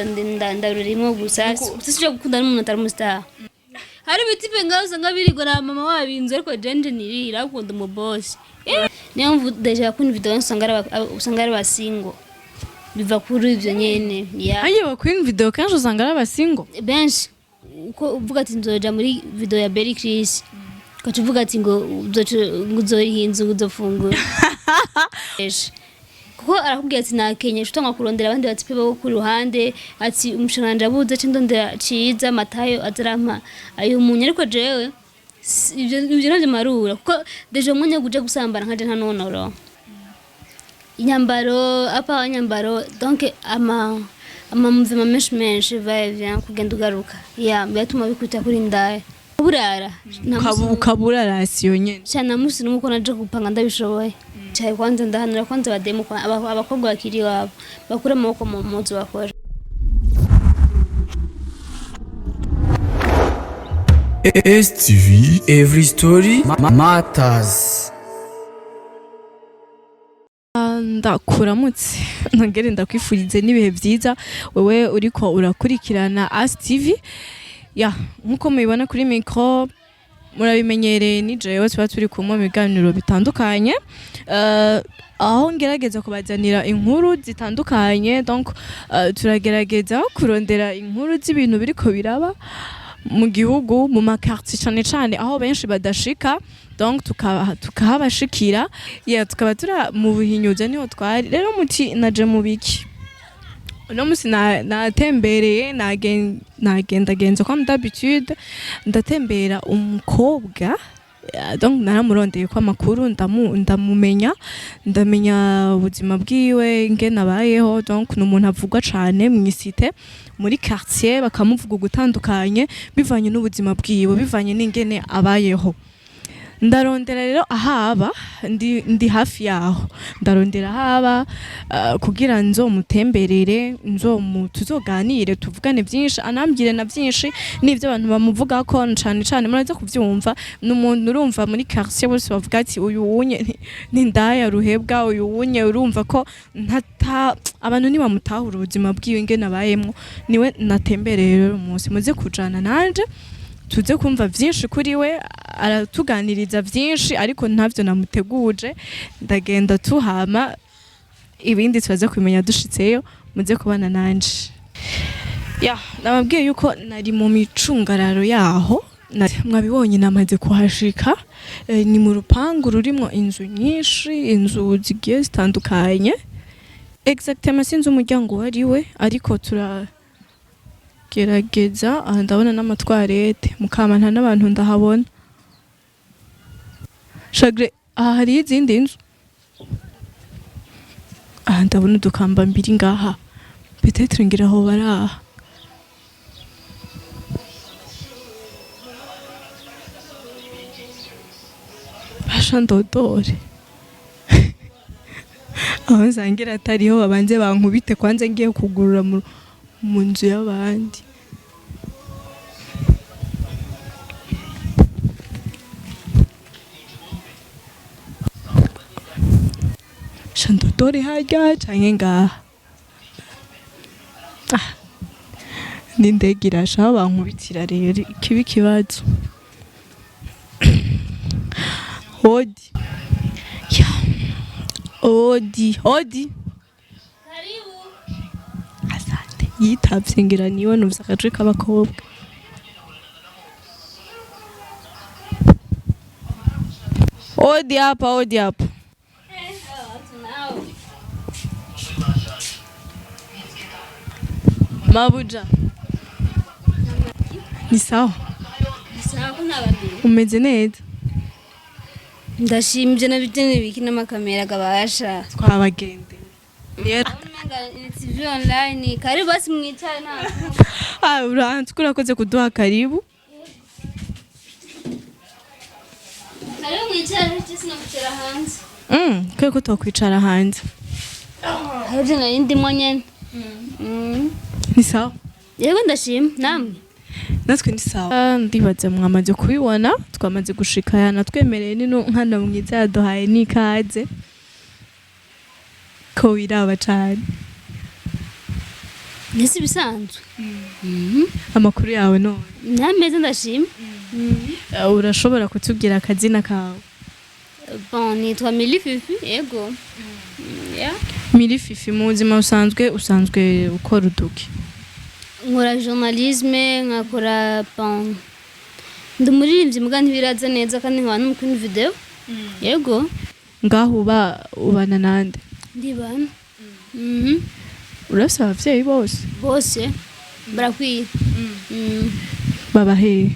ndarurimo gusa sije gukunda n'umuntu atari umustar hari bitipe ngaho usanga birirwa na mama wabinze ariko jende nirira akunda umu boss niyo mvu deja kun video usanga ari basingo biva kuri ivyo nyene aye bakwiye video kanje usanga ari abasingo benshi uko uvuga ati nzoja muri video ya Berry Chris uvuga ati ngo uzohinze uzofungura kuko arakubwira ati nakenye shutanga kurondera abandi batipe bo ku ruhande ati umushoranja buze cindondera ciza matayo azarampa ayo munye ariko jewe ivyo navyo marura kuko deje umwanya guje gusambana nkaje nta nonoro inyambaro apa inyambaro donc ama muvima menshi vya kugenda ugaruka ya byatuma bikuta kuri ndaya burara ukaburara siyo nyene cyane musi numuko naje gupanga ndabishoboye cyaye kwanza ndahanura kwanza bademo abakobwa bakiri wabo bakure amaboko mu muzi bakora STV every story matters. Ndakuramutse nongere ndakwifurize nibihe byiza wewe uriko urakurikirana STV ya nkuko mubibona kuri micro murabimenyereye ni jewe tuba turi kumwe mu biganiro bitandukanye aho ngerageza kubazanira inkuru zitandukanye donc turagerageza kurondera inkuru z'ibintu biriko biraba mu gihugu mu makartie cyane aho benshi badashika donc tukahabashikira ya tukaba tura mu buhinyuze niho twari rero muti naje mu biki uno musi natembereye nagendagenza kwa d'habitude ndatembera umukobwa donc naramurondeye kwa makuru ndamumenya ubuzima bwiwe ngene abayeho donc n'umuntu avugwa cyane mu isite muri quartier bakamuvuga gutandukanye bivanye n'ubuzima bwiwe bivanye n'ingene abayeho ndarondera rero ahaba ndi hafi yaho ndarondera ahaba kugira nzomutemberere tuzoganire tuvugane byinshi anambwire na byinshi nivyo abantu bamuvuga ko cyane muraza kuvyumva n'umuntu urumva muri quartier bose bavuga ati uyu wunye ni ndaya ruhebwa uyu wunye urumva ko abantu ni bamutahura ubuzima bwiwe ngene abayemwo niwe natembereye rero umunsi muze kujana nanje tuze kumva byinshi kuri we aratuganiriza byinshi ariko ntavyo namuteguje ndagenda tuhama ibindi twaze kumenya dushitseyo muze kubana nanje ya nababwiye yuko nari mu micungararo yaho mwabibonye namaze kuhashika ni mu rupangu rurimo inzu nyinshi inzu zigiye zitandukanye exactement sinzi umuryango wariwe ariko gerageza ndabona n'amatwarete mukamana n'abantu ndahabona shagre hari izindi nzu ndabona udukamba mbiri ngaha peut-être ngira aho baraha basha ndodore aho nsangira atariho babanze bankubite kwanze ngiye kugurura mu nzu y'abandi shandotore hajya canke ngaha n'indege irasha bankubitira rero ikibi kibazo hodi ya hodi karibu asante yitavye ngira niwe nuvuze akaje k'abakobwa hodi hapa Mabuja ni sawa umeze neza ndashimye nabitene biki n'amakamera gabasha twabagende TV online karibu basi mwicare na uranze kurakoze kuduha karibu mwicare cyese nakucara hanze kweko twakwicara hanze hari n'indi mwanya ni sawa yego ndashima namwe natwe ni sawa ndibaza mwamaze kubibona twamaze gushika yana twemereye nino nkana mwiza yaduhaye n'ikaze ko wiraba cyane Nese bisanzwe. Amakuru yawe none Nameze ndashima. urashobora kutubwira akazina kawe? Bon, nitwa Mili Fifi, yego. Yeah. Mili Fifi, mu buzima usanzwe ukora uduki? Nkora journalisme, nkakora bon. Ndi umuririmbyi muga ntibiraza neza kandi nkaba n'umukuru video. Yego. Ngaho ubana nande? Ndibana. Urafise abavyeyi bose? Bose barakwiye. Baba hehe?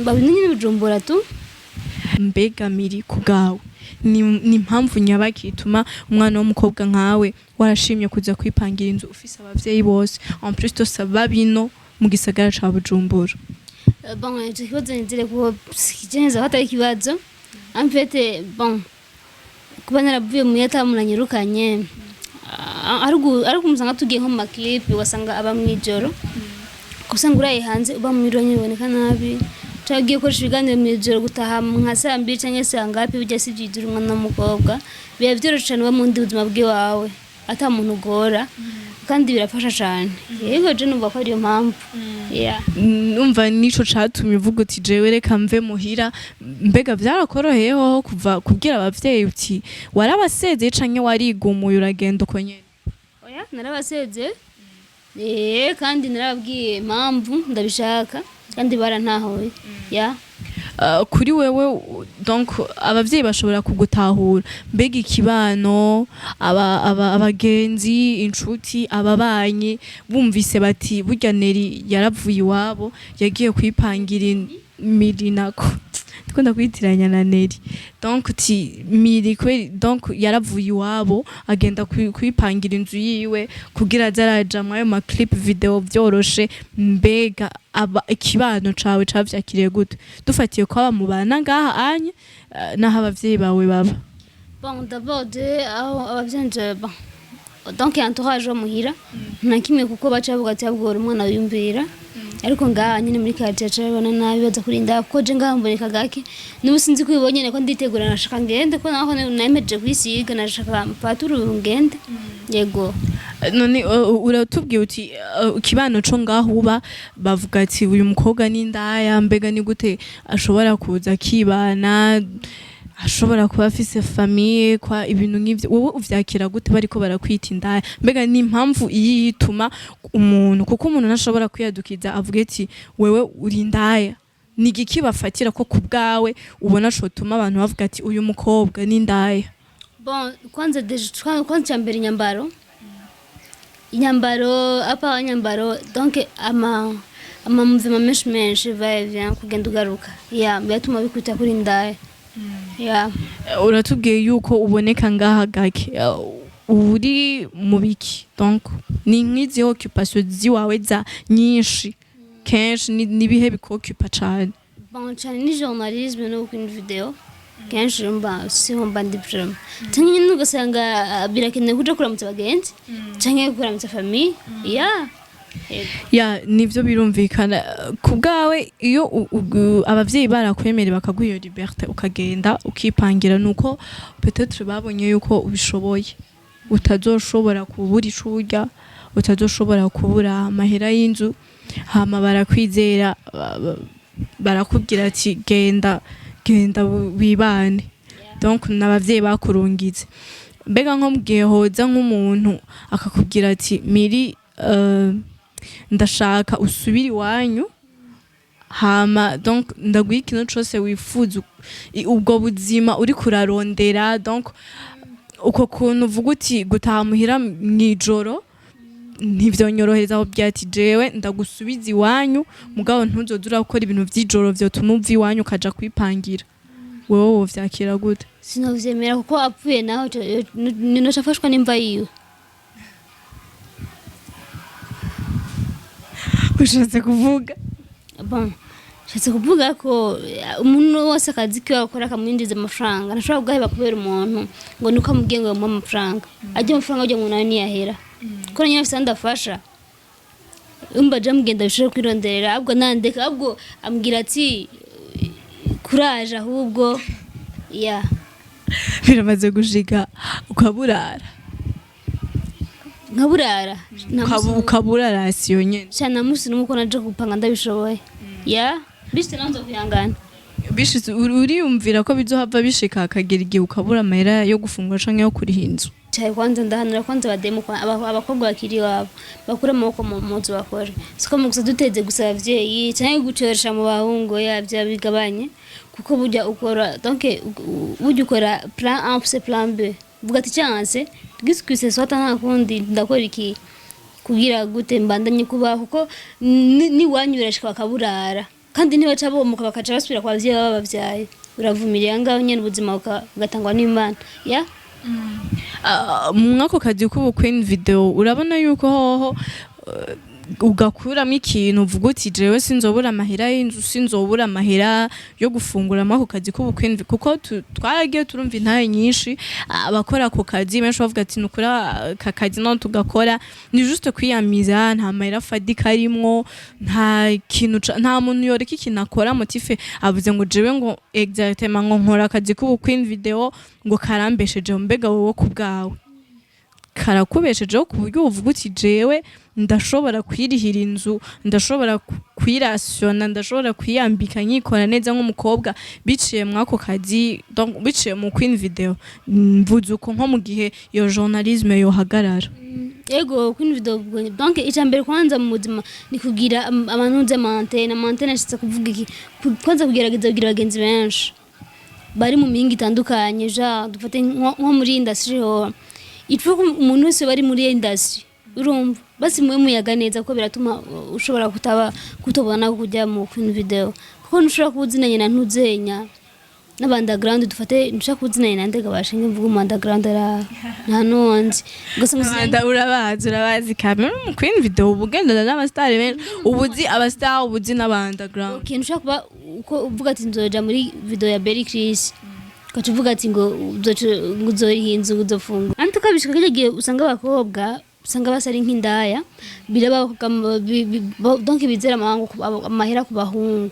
Babiri nyine Bujumbura tu. Mbega Mili, ku bwawe ni impamvu nyabaki ituma umwana w'umukobwa nkawe warashimye kuza kwipangira inzu ufise abavyeyi bose en plus to sababino mu gisagara ca Bujumbura? Bon, icyo kibazo nizere ko kigenza hatari ikibazo. En fait, bon, kuba naravuye mu yata munanyirukanye ariko umusanga tugiye nko mu maclip wasanga aba mwijoro kusanga uraye hanze uba mwiro nyiboneka nabi tagiye ko shiganire mwijoro gutaha nka saa 2 cyangwa saa ngapi bijya sijidura umwana n'umukobwa biya byoroshe cyane mu ndi buzima bwawe ata muntu ugora kandi birafasha cyane. Yego je numva ko ariyo mpamvu. Yeah. Numva nico catumye uvuga uti jewe reka mve muhira. Mbega byarakoroheyeho kuva kubwira abavyeyi uti warabasezeye canke warigumuye uragenda uko nyene? Oya, narabasezeye. Kandi narababwiye impamvu ndabishaka kandi barantahoye. Yeah. Kuri wewe donc abavyeyi bashobora kugutahura, mbega ikibano abagenzi inshuti ababanyi bumvise bati burya Neri yaravuye iwabo yagiye kwipangira Mili nako ndikunda kwitiranya na Neri, donc ti Mili kwe donc yaravuye iwabo agenda kwipangira inzu yiwe kugira azaraja mu ayo ma clip video byoroshe. Mbega ikibano cawe cavyakiriye gute dufatiye ko abamubana ngaha anye naho abavyeyi bawe baba? Bon, d'abord aho abavyenje bon donc entourage muhira nta kimwe kuko baca bavuga ati abwora umwana wiyumvira ariko ngaha nyine muri quartier cabana nabi baza kurinda ko je ngaha mboneka gake n'ubu sinzi ko ibonye ko nditegura nashaka ngende ko naho nameje kwisiga nashaka paturu ngende. Yego. None uratubwiye uti ikibano co ngaho uba bavuga ati uyu mukobwa ni ndaya, mbega ni gute ashobora kuza kibana, ashobora kuba afise famille kwa ibintu nk'ivyo wowe uvyakira gute bariko barakwita indaya? Mbega ni impamvu yituma umuntu kuko umuntu nashobora kwiyadukiza avuga ati wewe uri indaya, ni igiki bafatira ko kubgawe ubona shotuma abantu bavuga ati uyu mukobwa ni indaya? Bon, kwanza chambere inyambaro apa nyambaro donc ama muvima menshi va kugenda ugaruka. Yeah, byatuma bikuta kuri indaya. Yeah. Uratubwiye yuko uboneka ngaha gake uri mu biki, donc ni nk'izi occupation ziwawe za nyinshi kenshi ni bihe bikokupa cyane? Bon, cyane ni journalisme no kuri video kenshi mba simba ndi problem tanyi nugasanga birakene kuja kuramutsa bagenzi canke kuramutsa famille. Yeah. Ya nivyo birumvikana kubgawe iyo abavyeyi barakwemere bakaguha iyo liberté ukagenda ukipangira nuko peut-être babonye yuko ubishoboye, utazoshobora kubura icurya, utazoshobora kubura amahera y'inzu, hama barakwizera barakubwira ati genda wibane. Donc n'abavyeyi bakurungize. Mbega nko mugihe hoza nk'umuntu akakubwira ati Mili ndashaka usubiri wanyu hama donc ndaguha ikintu cose wifuza ubwo buzima uri kurarondera, donc uko kuntu uvuga uti gutaha muhira mwijoro ntivyonyorohereza aho byati jewe ndagusubiza iwanyu mugabo ntuzodura gukora ibintu vy'ijoro vyotuma uva iwanyu ukaja kwipangira, wowe wovyakira gute? Sinovyemera kuko apfuye naho ninocafashwa n'imva yiwe. Ushatse kuvuga? Bon, shatse kuvuga ko umuntu wose akazi kiwe akora kamwinjiza amafaranga ntashobora kugaheba kubera umuntu ngo nuko amubwiye ngo mu amafaranga ajye amafaranga ajye mu nawe niyahera ko nyine afite ndafasha umba je mugenda bishobora kwironderera ahubwo nandeka ahubwo ambwira ati kuraje ahubwo biramaze gushika ukaburara. nkaburara ukabura rasiyo nyene cyane musi numuko naje gupanga ndabishoboye ya bishite nanzo kuyangana bishitse uriyumvira ko bizohava bishika akagera igihe ukabura amahera yo gufungura canke yo kuriha inzu cyane kwanza ndahanura kwanza bademo abakobwa bakiri wabo bakura amaboko mu muzi bakora siko mu gusa duteze gusa abavyeyi cyane gucoresha mu bahungu yavya bigabanye kuko burya ukora donc burya ukora plan A plus plan B vuga ati chance giskwise swata nta kundi ndakora iki kugira gute mbandanye kuba kuko ni wanyurashika bakaburara kandi nibaca bomuka bakaca basubira kwa bavyeyi babavyaye uravumiriye ngaho nyene ubuzima ugatangwa n'Imana ya mwako kazi k'ubukwe video urabona yuko hoho ugakuramo ikintu uvuga uti jewe sinzobura amahera y'inzu sinzobura amahera yo gufungura mwako kazi k'ubukwe kuko twaragiye turumva intaye nyinshi abakora ku kazi benshi bavuga ati nukura kakazi no tugakora ni juste kwiyamiza nta mahera fadika arimwo nta kintu nta muntu yoreka ikintu akora motife avuze ngo jewe ngo exactement ngo nkora akazi k'ubukwe video ngo karambesheje mbega wowe ku bwawe karakubeshejeho ku buryo uvuga uti jewe ndashobora kwirihira inzu ndashobora kwirasiona ndashobora kwiyambika nkikora neza nk'umukobwa biciye mwako kazi donc biciye mu Queen video mvuze uko nko mu gihe iyo journalisme yohagarara ego Queen video donc icambere kwanza mu buzima ni kugira amanunze mantene ashitse kuvuga iki kwanza kugerageza kugira abagenzi benshi bari mu mingi itandukanye ja dufate nko muri industry ho itwo umuntu wese bari muri industry urumva basi mwe muyaga neza ko biratuma ushobora kutobona kujya mu Queen video kuko ntushobora kuzinanya na ntuzenya n'abandagground dufate ntushaka kuzinanya na ndega bashinga mvuga mu underground ara nta nonzi gusa urabazi kamera mu Queen video ubugendana n'abastar benshi ubuzi abastar ubuzi n'abandagground okay ntushaka kuba uko uvuga ati nzoja muri video ya Berry Chris kacuvuga ati ngo uzohinze uzofunga antu kabishika kije usanga abakobwa usanga basari nk'indaya biraba donc bizera amahera ku bahungu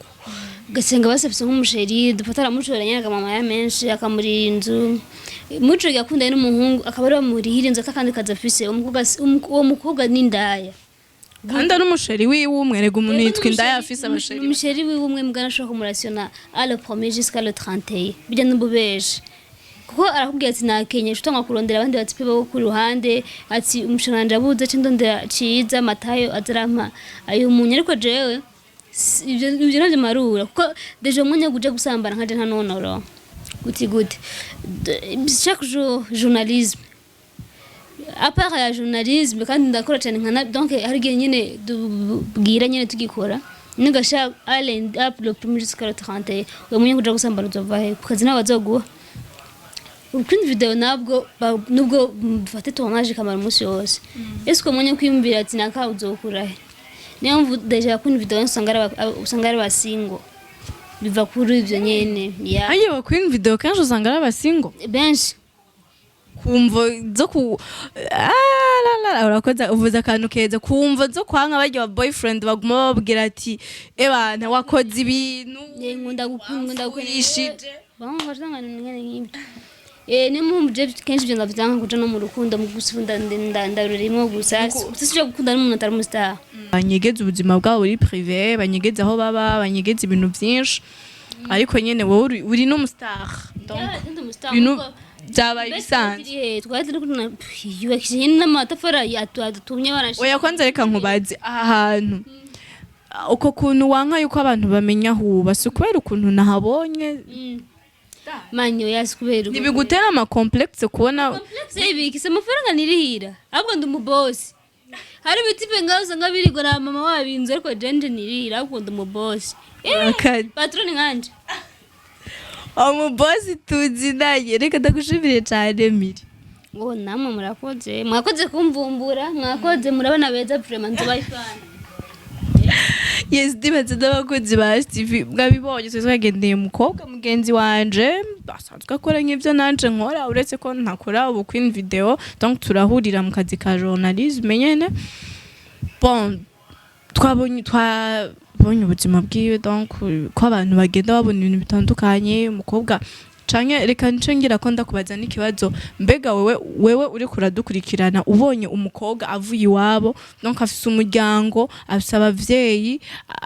gasenga basafise nk'umusheri dufatara mucoranya akamama ya menshi akamuri inzu muco yakunda n'umuhungu akabari bamurihira inzu akandi kazafise uwo mukobwa n'indaya kandi ari umusheri wiwe umwe rega umuntu yitwa indaya afise abasheri umusheri wiwe umwe mugana ashobora kumurasiona à le 1er jusqu'à le 31 bijya n'ububeje kuko arakubwira ati nakenye shutanga kurondera abandi batipe bo ku ruhande ati umushiranja buze c'indondera ciza matayo azarampa ayo munye ariko jewe ibyo navyo marura kuko deje umwanya guje gusambana nkaje nta nonoro guti chaque jour journalisme à part la journalisme kandi ndakora cyane nkana donc hari gihe nyine dubwira nyine tugikora nigasha island up le 1er jusqu'à le 31 uwo munye guje gusambana uzova he kukazi nabazoguha Queen video nabwo nubwo dufate tournage kamara umunsi wose esko mwenye kwiyumvira ati naka uzokura he niyo mvu deja Queen video usanga ari basingo biva kuri ivyo nyene ya ayo Queen video kanje usanga ari basingo benshi kumva zo ku la urakoza uvuza kantu keza kumva zo kwanga barya boyfriend baguma babwira ati ebana wakoze ibintu nkunda gukunda kwishije bamwe bazanga ngene nk'ibi ni mu je kenshi byo ndavyanga kuja no mu rukundo mu gusunda ndarurimo gusa sije gukunda n'umuntu atari umustar banyegeza ubuzima bwabo buri privé banyegeza aho baba banyegeza ibintu byinshi ariko nyene wowe uri n'umustar donc ibintu byabaye bisanzwe twari turi yubakishije n'amatafara yatumye barashika oya kwanza reka nkubaze aha hantu uko kuntu wanka yuko abantu bamenya huba si kubera ukuntu nahabonye manyo yasikubera ntibigutera ama complexe kubona complexe ibikise amafaranga nirihira ahubwo ndi umubosi hari bitipe ngaho usanga birigwa na mama wabinze ariko jende nirihira ahubwo ndi umubosi patroni nkanje umubosi tuzi naye reka ndagushimire cyane miri ngo namwe mwakoze kumvumbura mwakoze murabona beza vraiment nzobayifana yes dibaze n'abakozi ba TV mwabibonye twagendeye umukobwa mugenzi wanje basanzwe akora nk'ivyo nanje nkora uretse ko ntakora ubu Queen video donc turahurira mu kazi ka journalisme nyene bon twabonye ubuzima bwiwe donc ko abantu bagenda babona ibintu bitandukanye umukobwa canke reka nico ngira ko ndakubaza n'ikibazo mbega wewe uri kuradukurikirana ubonye umukobwa avuye iwabo donc afise umuryango afise abavyeyi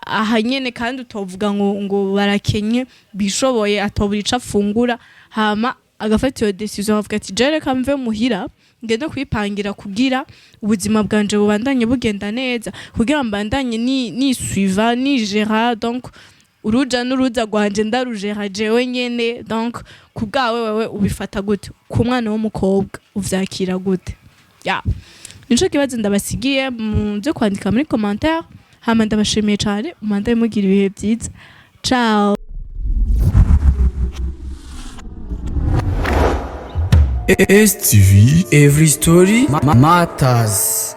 aha nyene kandi utovuga ngo barakenye bishoboye atobura ico afungura hama agafata iyo decision avuga ati je reka mve muhira ngende kwipangira kugira ubuzima bwanje bubandanye bugenda neza kugira mbandanye ni suiva ni gera donc uruja n'uruza rwanje ndarujera jewe nyene donc kubgawe wewe ubifata gute ku mwana w'umukobwa uvyakira gute nico kibazo ndabasigiye muze kwandika muri commentaire hama ndabashimiye cyane umanda mugira ibihe byiza ciao STV, every story matters.